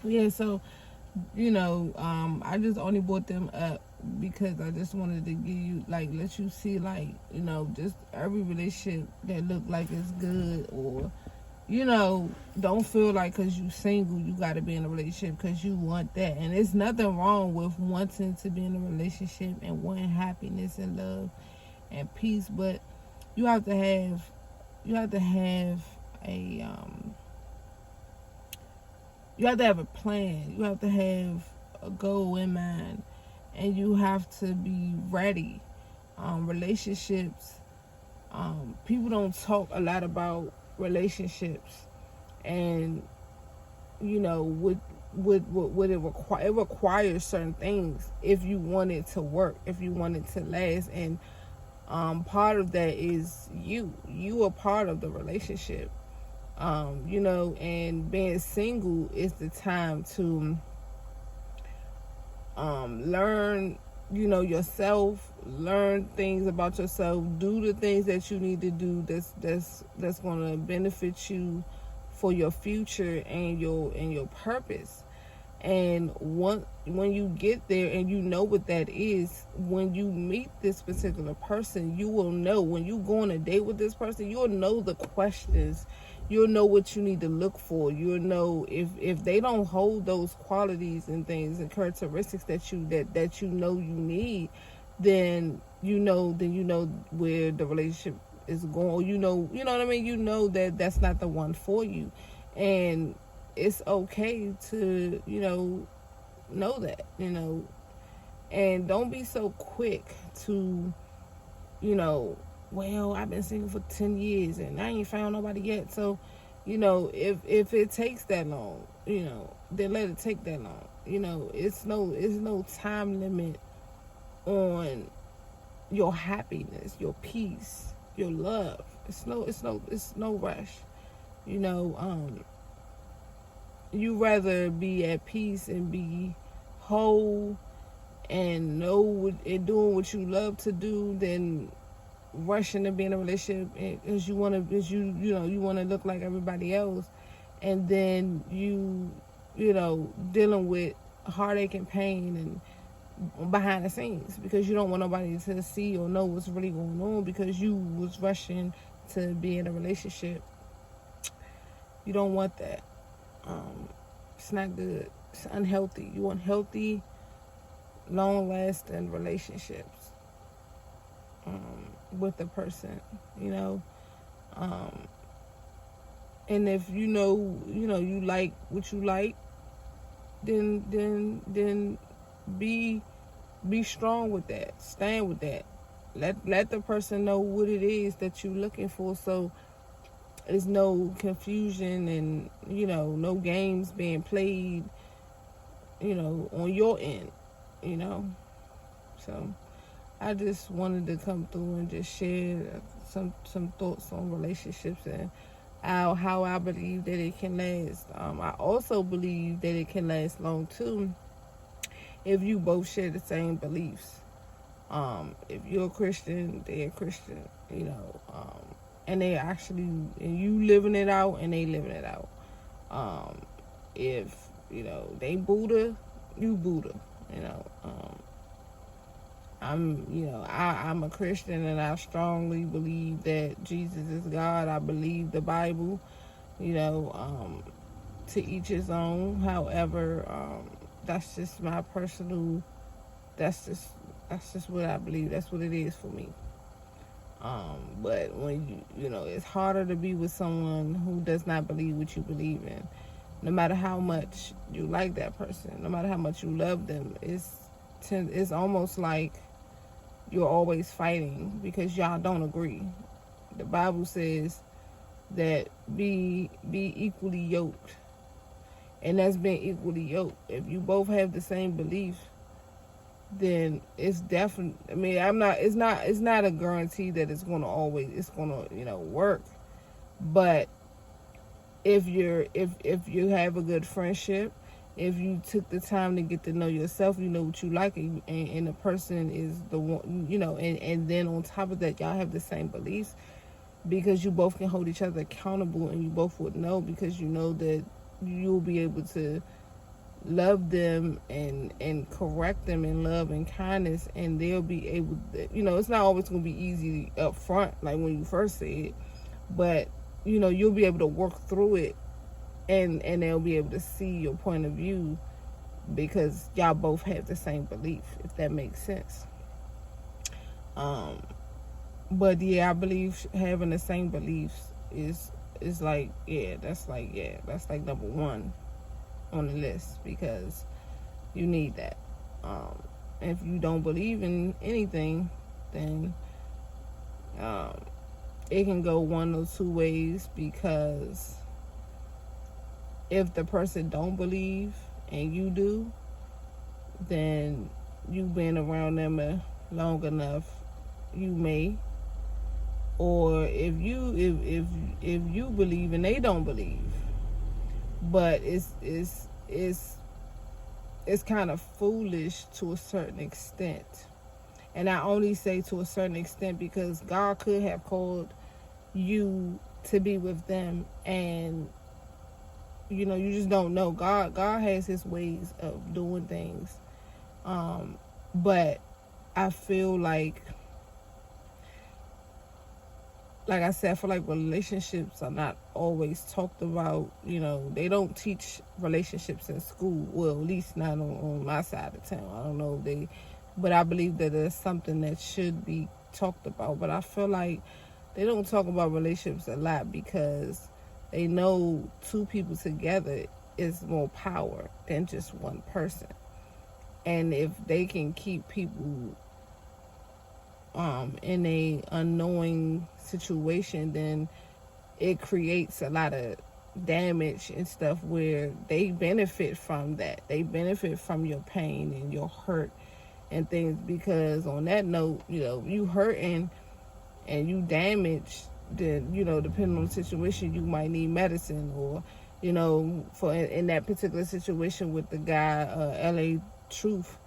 Yeah, so I just only brought them up because I just wanted to give you, like, let you see, like, just every relationship that look like it's good, or don't feel like because you single you got to be in a relationship because you want that. And there's nothing wrong with wanting to be in a relationship and wanting happiness and love and peace, but you have to have a you have to have a plan. You have to have a goal in mind, and you have to be ready. Relationships. People don't talk a lot about relationships, and what it require. It requires certain things if you want it to work, if you want it to last, and part of that is you are part of the relationship. And being single is the time to learn, yourself, learn things about yourself, do the things that you need to do that's going to benefit you for your future and your purpose. And when you get there and you know what that is, when you meet this particular person, you will know. When you go on a date with this person, you'll know the questions. You'll know what you need to look for. You'll know if they don't hold those qualities and things and characteristics that you know you need, then you know where the relationship is going. You know what I mean. You know that that's not the one for you, and it's okay to know that, and don't be so quick to you know well, I've been single for 10 years and I ain't found nobody yet. So if it takes that long, then let it take that long. It's no time limit on your happiness, your peace, your love. It's no rush. you know um you rather be at peace and be whole and and doing what you love to do than rushing to be in a relationship because you want to look like everybody else, and then dealing with heartache and pain and behind the scenes because you don't want nobody to see or know what's really going on because you was rushing to be in a relationship. You don't want that. It's not good. It's unhealthy. You want healthy, long lasting relationships with the person, you know. Um, and if you like what you like, then be strong with that. Stand with that. Let the person know what it is that you're looking for, so there's no confusion and no games being played, on your end, you know. So I just wanted to come through and just share some thoughts on relationships and how I believe that it can last. I also believe that it can last long too if you both share the same beliefs. If you're a Christian, they're a Christian, and they actually, and you living it out and they living it out. If they Buddha, you Buddha, you know. I'm a Christian and I strongly believe that Jesus is God. I believe the Bible, you know, to each his own. However, that's just my personal. That's just that's just what I believe. That's what it is for me. But when it's harder to be with someone who does not believe what you believe in. No matter how much you like that person, no matter how much you love them, it's almost like you're always fighting because y'all don't agree. The Bible says that be equally yoked, and that's being equally yoked. If you both have the same belief, then it's definitely. I mean, I'm not. It's not a guarantee that it's gonna work. But if you have a good friendship, if you took the time to get to know yourself, you know what you like, and the person is the one, and then on top of that, y'all have the same beliefs because you both can hold each other accountable, and you both would know because you know that you'll be able to love them and correct them in love and kindness, and they'll be able to, it's not always going to be easy up front, like when you first say it, but you'll be able to work through it, and they'll be able to see your point of view because y'all both have the same belief, if that makes sense. But yeah, I believe having the same beliefs is like, that's like number one on the list, because you need that. If you don't believe in anything, then it can go one or two ways, because if the person don't believe and you do, then you've been around them long enough, you may. Or if you believe and they don't believe, but it's kind of foolish to a certain extent. And I only say to a certain extent because God could have called you to be with them, and you just don't know. God has his ways of doing things. But I feel like I said, I feel like relationships are not always talked about. They don't teach relationships in school. Well, at least not on my side of town. I don't know if but I believe that there's something that should be talked about. But I feel like they don't talk about relationships a lot because they know two people together is more power than just one person. And if they can keep people in a unknowing situation, then it creates a lot of damage and stuff where they benefit from that. They benefit from your pain and your hurt and things, because on that note, you hurting and you damaged, then depending on the situation, you might need medicine, or for in that particular situation with the guy, LA Truth,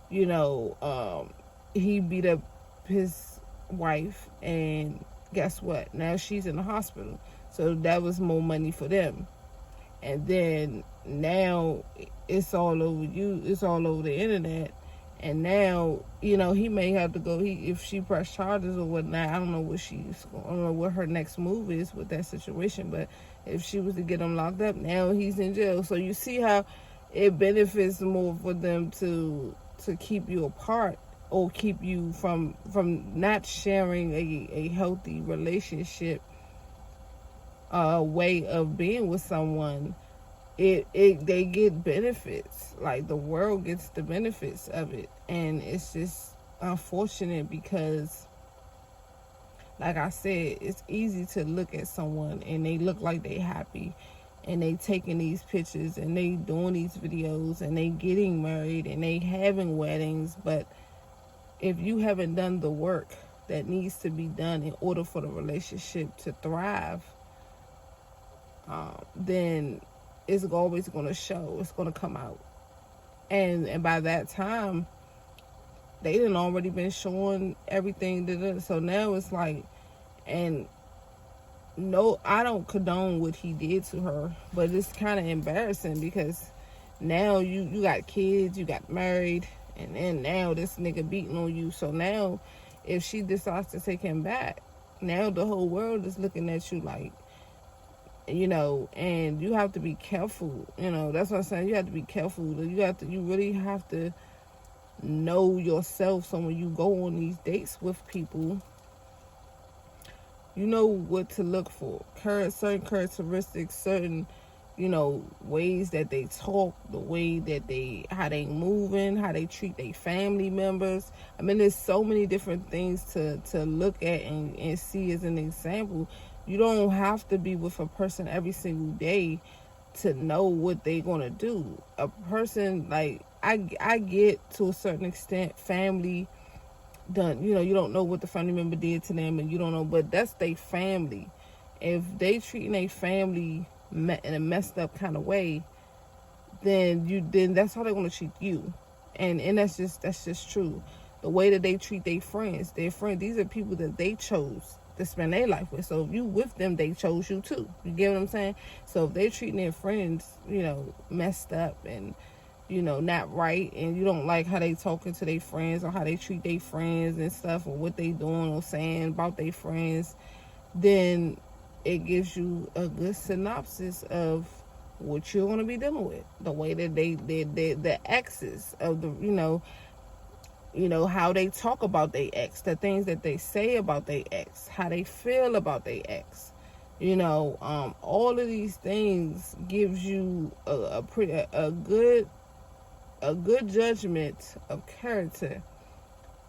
he beat up his wife, and guess what? Now she's in the hospital. So that was more money for them. And then now it's all over it's all over the internet. And now, he may have to go, if she pressed charges or whatnot, I don't know what her next move is with that situation, but if she was to get him locked up, now he's in jail. So you see how it benefits more for them to keep you apart, or keep you from not sharing a healthy relationship, way of being with someone. They get benefits, like the world gets the benefits of it, and it's just unfortunate because, like I said, it's easy to look at someone and they look like they happy, and they taking these pictures and they doing these videos and they getting married and they having weddings, but if you haven't done the work that needs to be done in order for the relationship to thrive, then it's always going to show. It's going to come out. And by that time, they done already been showing everything. So now it's like, and no, I don't condone what he did to her, but it's kind of embarrassing because now you got kids, you got married, and then now this nigga beating on you. So now if she decides to take him back, now the whole world is looking at you like, and you have to be careful. That's what I'm saying. You have to be careful. You really have to know yourself. So when you go on these dates with people, you know what to look for. Certain characteristics, certain, ways that they talk, the way that how they moving, how they treat their family members. I mean, there's so many different things to look at and see as an example. You don't have to be with a person every single day to know what they're going to do. A person, like, I get to a certain extent, family done, you don't know what the family member did to them, and you don't know, but that's their family. If they treating their family in a messed up kind of way, then that's how they're going to treat you. And that's just true. The way that they treat their friends, these are people that they chose to spend their life with. So if you with them, they chose you too. You get what I'm saying? So if they're treating their friends, messed up, and not right, and you don't like how they talking to their friends or how they treat their friends and stuff, or what they doing or saying about their friends, then it gives you a good synopsis of what you're going to be dealing with. The way that the exes of the, how they talk about their ex, the things that they say about their ex, how they feel about their ex. All of these things gives you a good judgment of character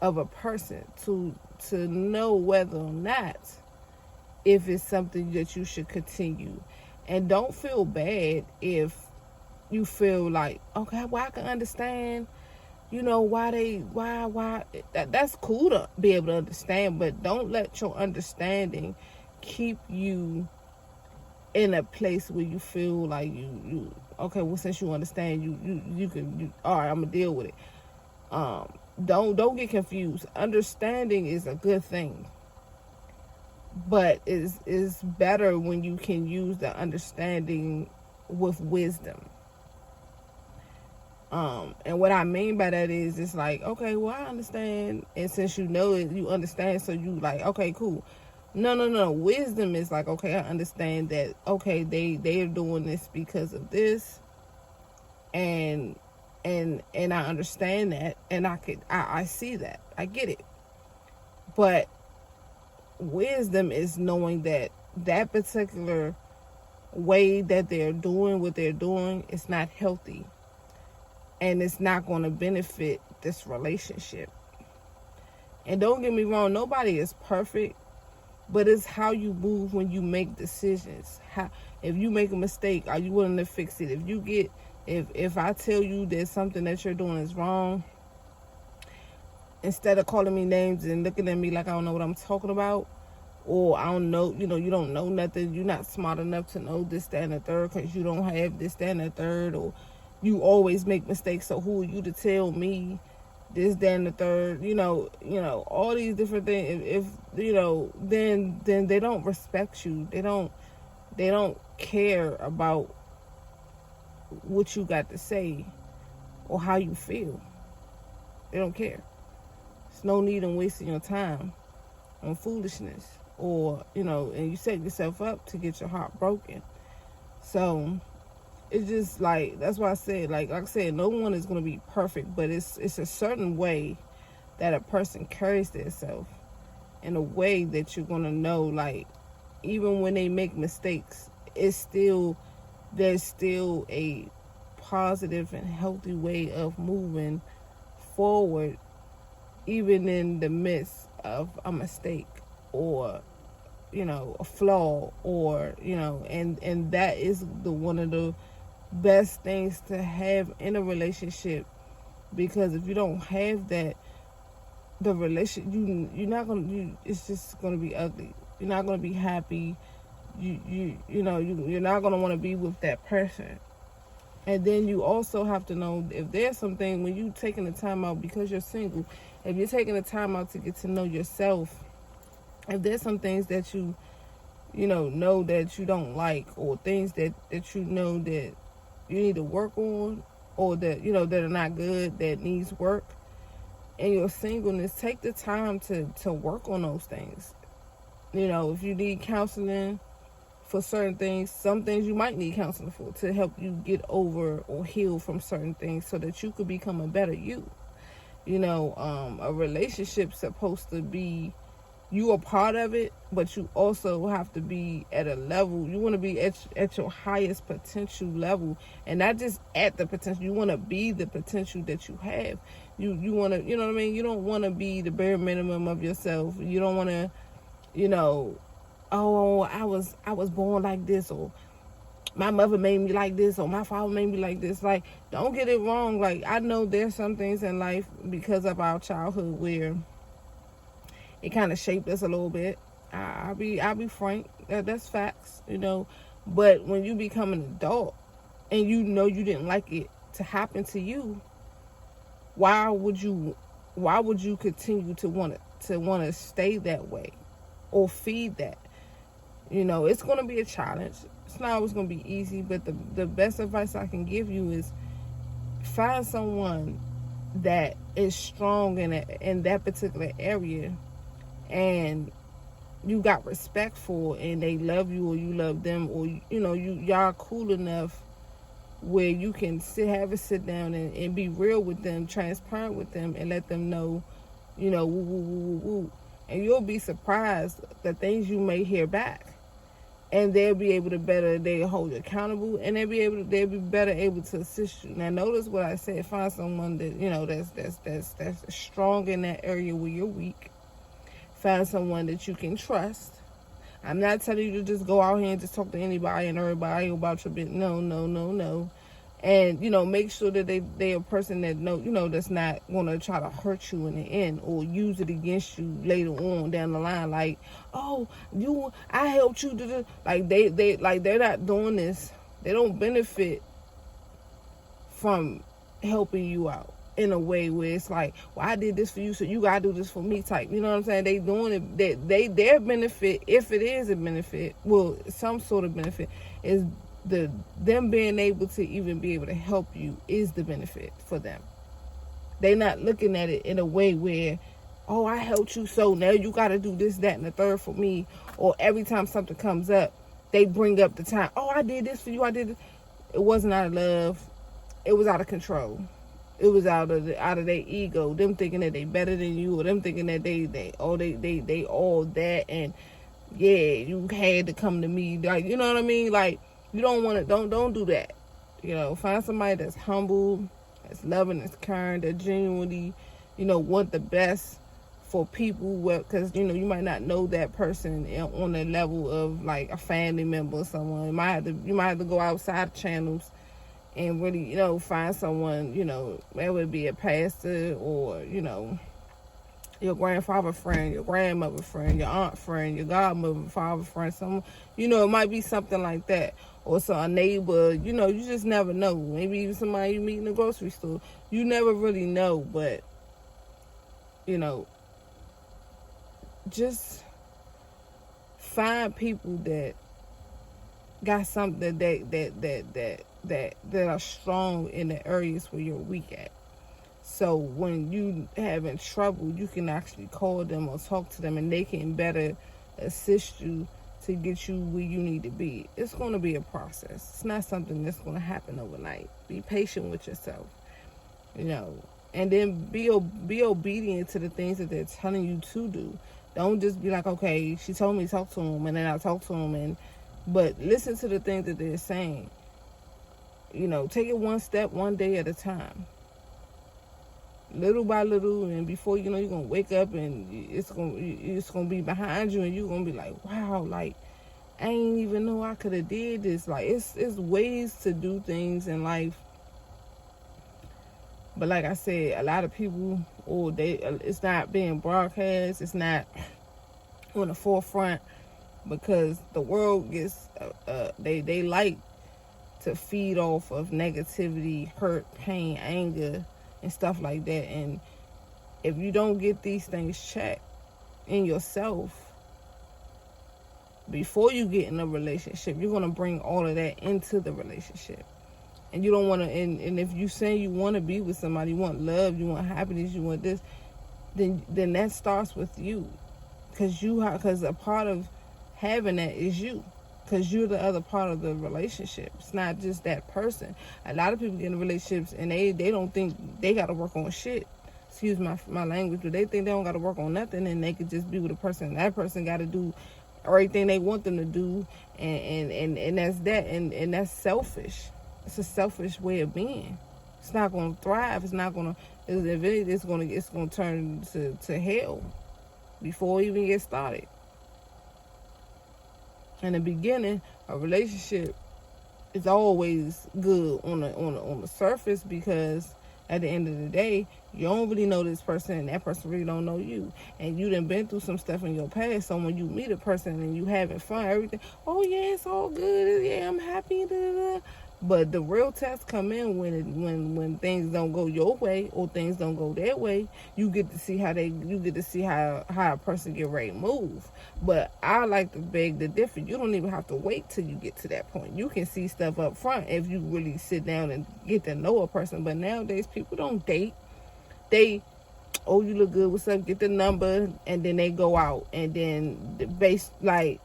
of a person to know whether or not if it's something that you should continue. And don't feel bad if you feel like, okay, well, I can understand, why that's cool to be able to understand, but don't let your understanding keep you in a place where you feel like you okay, well, since you understand, you can all right, I'm gonna deal with it. Don't get confused. Understanding is a good thing, but is better when you can use the understanding with wisdom. And what I mean by that is, it's like, okay, well, I understand, and since you know it, you understand, so you like, okay, cool. No. Wisdom is like, okay, I understand that, okay, they are doing this because of this, and I understand that, and I see that, I get it. But wisdom is knowing that that particular way that they're doing what they're doing is not healthy, and it's not going to benefit this relationship. And don't get me wrong, nobody is perfect, but it's how you move when you make decisions. If you make a mistake, are you willing to fix it? If I tell you that something that you're doing is wrong, instead of calling me names and looking at me like I don't know what I'm talking about, or I don't know, you don't know nothing, you're not smart enough to know this, that, and the third, because you don't have this, that, and the third, or you always make mistakes, so who are you to tell me this, that, and the third, all these different things. If then they don't respect you. They don't care about what you got to say or how you feel. They don't care. There's no need in wasting your time on foolishness, or and you set yourself up to get your heart broken. So it's just like, that's why I said, like I said, no one is going to be perfect, but it's a certain way that a person carries themselves, in a way that you're going to know, like, even when they make mistakes, there's still a positive and healthy way of moving forward, even in the midst of a mistake, or a flaw, or and that is one of the best things to have in a relationship, because if you don't have that, the relationship, you're not gonna, it's just gonna be ugly. You're not gonna be happy. You're not gonna want to be with that person. And then you also have to know, if there's something, when you taking the time out because you're single, if you're taking the time out to get to know yourself, if there's some things that you know that you don't like, or things that that you need to work on, or that that are not good, that needs work in your singleness, take the time to work on those things. If you need counseling for certain things, some things you might need counseling for, to help you get over or heal from certain things, so that you could become a better you. A relationship's supposed to be, you are part of it, but you also have to be at a level, you want to be at your highest potential level, and not just at the potential, you want to be the potential that you have. You want to, you know what I mean? You don't want to be the bare minimum of yourself. You don't want to, oh, I was born like this, or my mother made me like this, or my father made me like this. Like, don't get it wrong. Like, I know there's some things in life, because of our childhood, where it kind of shaped us a little bit. I'll be frank. That's facts, But when you become an adult, and you didn't like it to happen to you, why would you continue to want to stay that way, or feed that? It's going to be a challenge. It's not always going to be easy, but the best advice I can give you is find someone that is strong in that particular area, and you got respect for, and they love you or you love them, or y'all cool enough where you can have a sit down and be real with them, transparent with them, and let them know, woo, woo, woo, woo, woo. And you'll be surprised the things you may hear back. And they'll be able to they'll hold you accountable, and they'll be better able to assist you. Now, notice what I said: find someone that that's strong in that area where you're weak. Find someone that you can trust. I'm not telling you to just go out here and just talk to anybody and everybody about your business. No. And, make sure that they're a person that that's not going to try to hurt you in the end or use it against you later on down the line. Like, oh, I helped you do this. Like, they're not doing this. They don't benefit from helping you out in a way where it's like, well, I did this for you, so you got to do this for me type. You know what I'm saying? They doing it. Their benefit, if it is a benefit, well, some sort of benefit, is them being able to even be able to help you is the benefit for them. They're not looking at it in a way where, oh, I helped you, so now you got to do this, that, and the third for me. Or every time something comes up, they bring up the time. Oh, I did this for you. I did this. It wasn't out of love. It was out of control. It was out of their ego. Them thinking that they better than you, or them thinking that they all that, and yeah, you had to come to me. Like, you know what I mean? Like, you don't want to, don't do that. Find somebody that's humble, that's loving, that's caring, that genuinely, want the best for people. Because, you might not know that person on the level of like a family member or someone. You might have to go outside channels and really, find someone, that would be a pastor, or, your grandfather friend, your grandmother friend, your aunt friend, your godmother, father friend, someone, it might be something like that. Or a neighbor, you just never know. Maybe even somebody you meet in the grocery store. You never really know, but, just find people that got something that are strong in the areas where you're weak at. So when you having trouble, you can actually call them or talk to them, and they can better assist you to get you where you need to be. It's going to be a process. It's not something that's going to happen overnight. Be patient with yourself, and then be obedient to the things that they're telling you to do. Don't just be like, okay, she told me to talk to him, and then I talk to him, but listen to the things that they're saying. Take it one step, one day at a time. Little by little, and before you know, you're gonna wake up and it's gonna be behind you, and you're gonna be like, wow, like, I ain't even know I could have did this. Like, it's ways to do things in life, but like I said, a lot of people, it's not being broadcast, it's not on the forefront, because the world gets they like to feed off of negativity, hurt, pain, anger, and stuff like that. And if you don't get these things checked in yourself before you get in a relationship, you're going to bring all of that into the relationship. And you don't want to, and if you say you want to be with somebody, you want love, you want happiness, you want this, then that starts with you. Because a part of having that is you. Because you're the other part of the relationship. It's not just that person. A lot of people get in relationships and they don't think they got to work on shit. Excuse my language, but they think they don't got to work on nothing, and they could just be with a person. And that person got to do everything they want them to do, and that's that. And that's selfish. It's a selfish way of being. It's not going to thrive. It's not going to. It's going to turn to hell before it even gets started. In the beginning, a relationship is always good on the surface, because at the end of the day, you don't really know this person, and that person really don't know you. And you done been through some stuff in your past, so when you meet a person and you having fun, everything, oh yeah, it's all good, yeah, I'm happy, But the real tests come in when things don't go your way or things don't go their way. You get to see how a person get ready to move. But I like to beg the difference. You don't even have to wait till you get to that point. You can see stuff up front if you really sit down and get to know a person. But nowadays people don't date. They, oh, you look good, what's up, get the number, and then they go out, and then the base, like,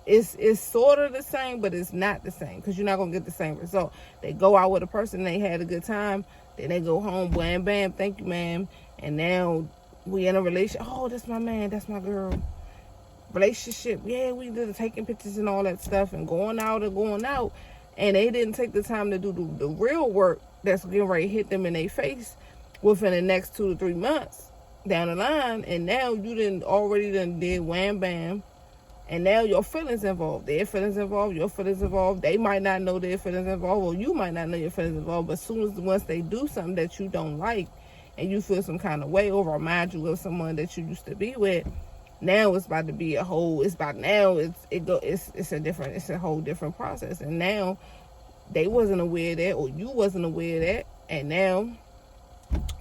it's sort of the same, but it's not the same, because you're not going to get the same result. They go out with a person, they had a good time, then they go home, bam, bam, thank you, ma'am, and now we in a relationship. Oh, that's my man, that's my girl. Relationship, yeah, we did taking pictures and all that stuff, and going out, and they didn't take the time to do the real work that's getting ready to hit them in their face within the next 2 to 3 months down the line. And now you did wham bam, and now your feelings involved, their feelings involved, your feelings involved. They might not know their feelings involved, or you might not know your feelings involved. But once they do something that you don't like, and you feel some kind of way, or remind you of someone that you used to be with, now it's about to be a whole. It's a whole different process. And now they wasn't aware of that, or you wasn't aware of that, and now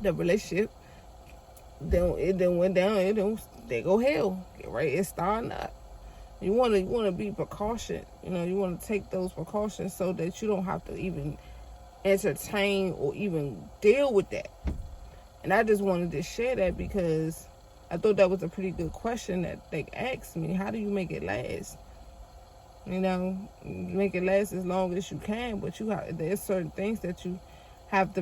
the relationship, then went down. They go hell. Get right, it's starting up. You want to be precaution. You want to take those precautions so that you don't have to even entertain or even deal with that. And I just wanted to share that because I thought that was a pretty good question that they asked me. How do you make it last? Make it last as long as you can, but there's certain things that you have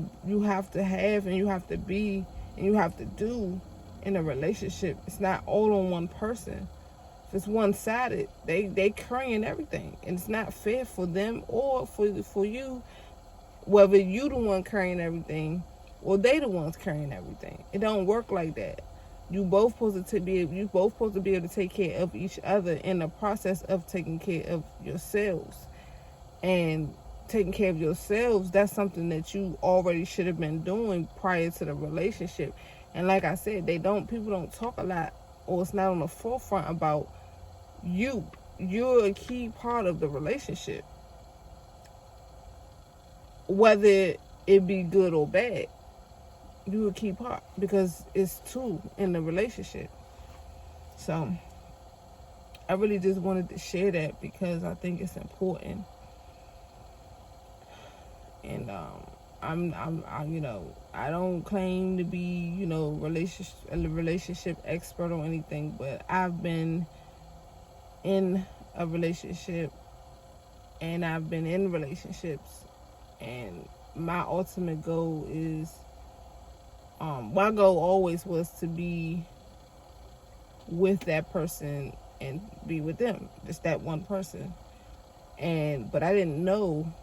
to have, and you have to be, and you have to do in a relationship. It's not all on one person. If it's one-sided, they carrying everything, and it's not fair for them or for you, whether you the one carrying everything or they the ones carrying everything. It don't work like that. You both supposed to be able to take care of each other in the process of taking care of yourselves. And taking care of yourselves, that's something that you already should have been doing prior to the relationship. And like I said, people don't talk a lot, or it's not on the forefront about you. You're a key part of the relationship, whether it be good or bad. You're a key part, because it's two in the relationship. So I really just wanted to share that because I think it's important. And I don't claim to be, a relationship expert or anything, but I've been in a relationship, and I've been in relationships, and my ultimate goal is, my goal always was to be with that person and be with them, just that one person. But I didn't know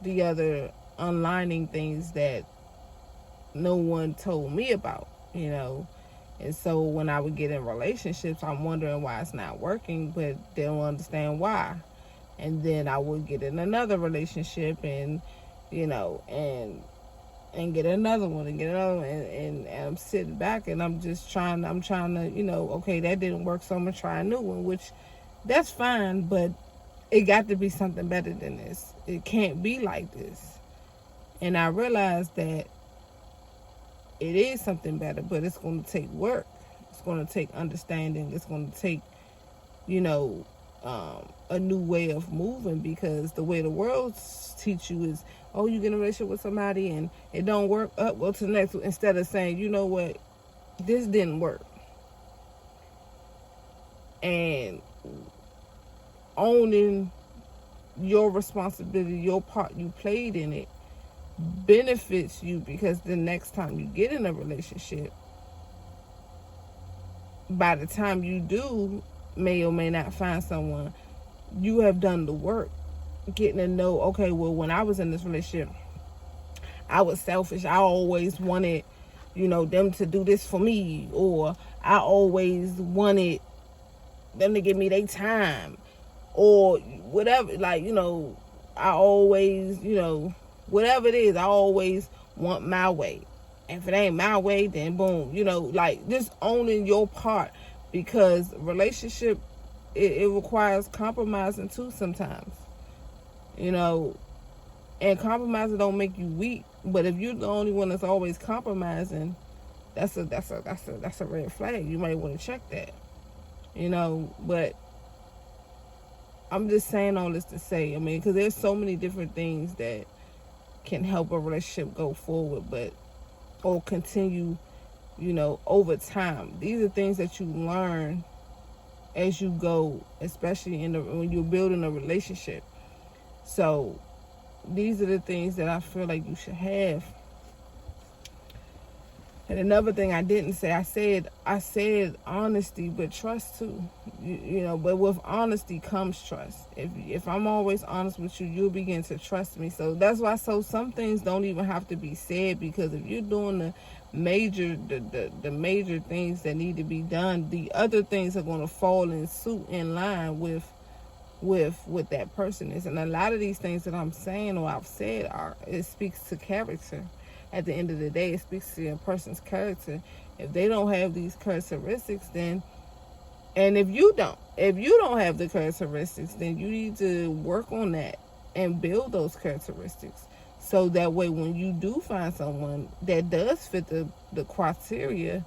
the other unlining things that no one told me about, And so when I would get in relationships, I'm wondering why it's not working, but they don't understand why. And then I would get in another relationship, and get another one, and I'm sitting back, and I'm trying to, okay, that didn't work, so I'm gonna try a new one, which that's fine, but it got to be something better than this. It can't be like this. And I realized that it is something better, but it's going to take work. It's going to take understanding. It's going to take, a new way of moving, because the way the world teach you is, oh, you get in a relationship with somebody and it don't work, up, go to the next one, instead of saying, you know what, this didn't work. And owning your responsibility, your part you played in it, benefits you, because the next time you get in a relationship, by the time you do may or may not find someone, you have done the work, getting to know, okay, well, when I was in this relationship, I was selfish. I always wanted, them to do this for me, or I always wanted them to give me their time, or whatever, I always, whatever it is, I always want my way. And if it ain't my way, then boom, just owning your part, because relationship, it requires compromising too sometimes. And compromising don't make you weak. But if you're the only one that's always compromising, that's a red flag. You might want to check that. But I'm just saying all this to say, because there's so many different things that can help a relationship go forward, or continue, over time. These are things that you learn as you go, especially when you're building a relationship. So these are the things that I feel like you should have. And another thing I didn't say, I said honesty, but trust too. But with honesty comes trust. If I'm always honest with you, you'll begin to trust me. So that's why. So some things don't even have to be said, because if you're doing the major things that need to be done, the other things are going to fall in suit in line with what that person is. And a lot of these things that I'm saying or I've said it speaks to character. At the end of the day, it speaks to a person's character. If they don't have these characteristics, then, and if you don't have the characteristics, then you need to work on that and build those characteristics. So that way, when you do find someone that does fit the criteria,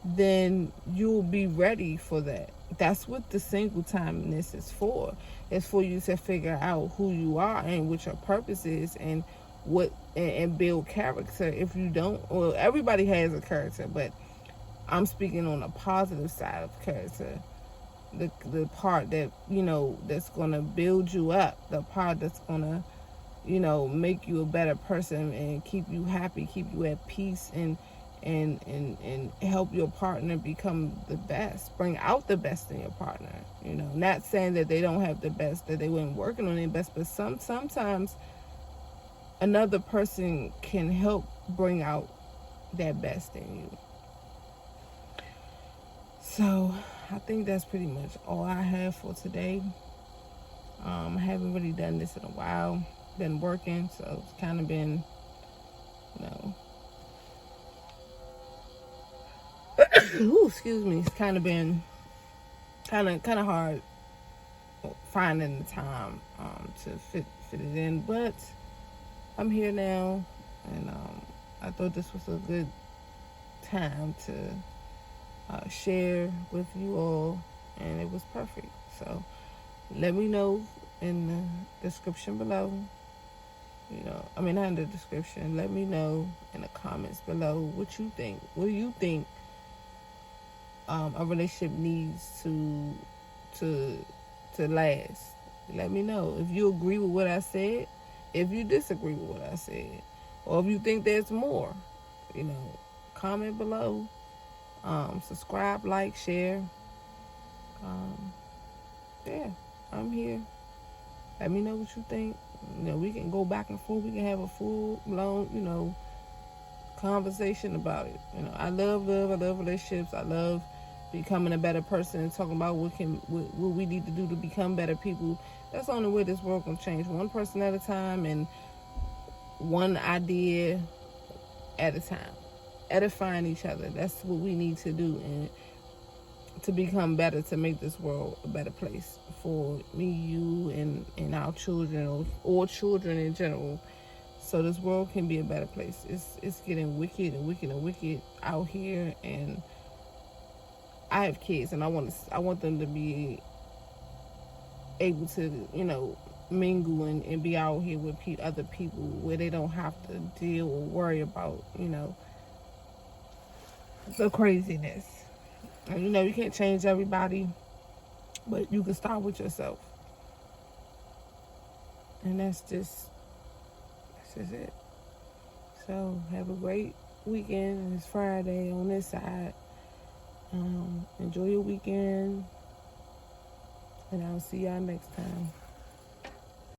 then you'll be ready for that. That's what the single timeness is for. It's for you to figure out who you are and what your purpose is, and build character. If you don't, well, everybody has a character, but I'm speaking on the positive side of character. The part that, that's going to build you up, the part that's going to, make you a better person and keep you happy, keep you at peace, and help your partner become the best, bring out the best in your partner. Not saying that they don't have the best, that they weren't working on their best, but sometimes another person can help bring out that best in you. So I think that's pretty much all I have for today. I haven't really done this in a while. Been working, so it's kind of been, ooh, excuse me. It's kind of been kind of hard finding the time to fit it in, but I'm here now, and I thought this was a good time to share with you all, and it was perfect. So let me know in the description below. Not in the description. Let me know in the comments below what you think. What do you think a relationship needs to last? Let me know if you agree with what I said. If you disagree with what I said, or if you think there's more, comment below. Subscribe, like, share. Yeah, I'm here. Let me know what you think. We can go back and forth. We can have a full-blown, conversation about it. I love love. I love relationships. I love becoming a better person and talking about what we need to do to become better people. That's the only way this world can change. One person at a time and one idea at a time. Edifying each other. That's what we need to do, and to become better, to make this world a better place for me, you, and our children, or children in general. So this world can be a better place. It's getting wicked and wicked and wicked out here, and I have kids, and I want them to be able to, mingle and be out here with other people where they don't have to deal or worry about, the craziness. And you can't change everybody, but you can start with yourself. And that's just it. So have a great weekend. It's Friday on this side. Enjoy your weekend, and I'll see y'all next time.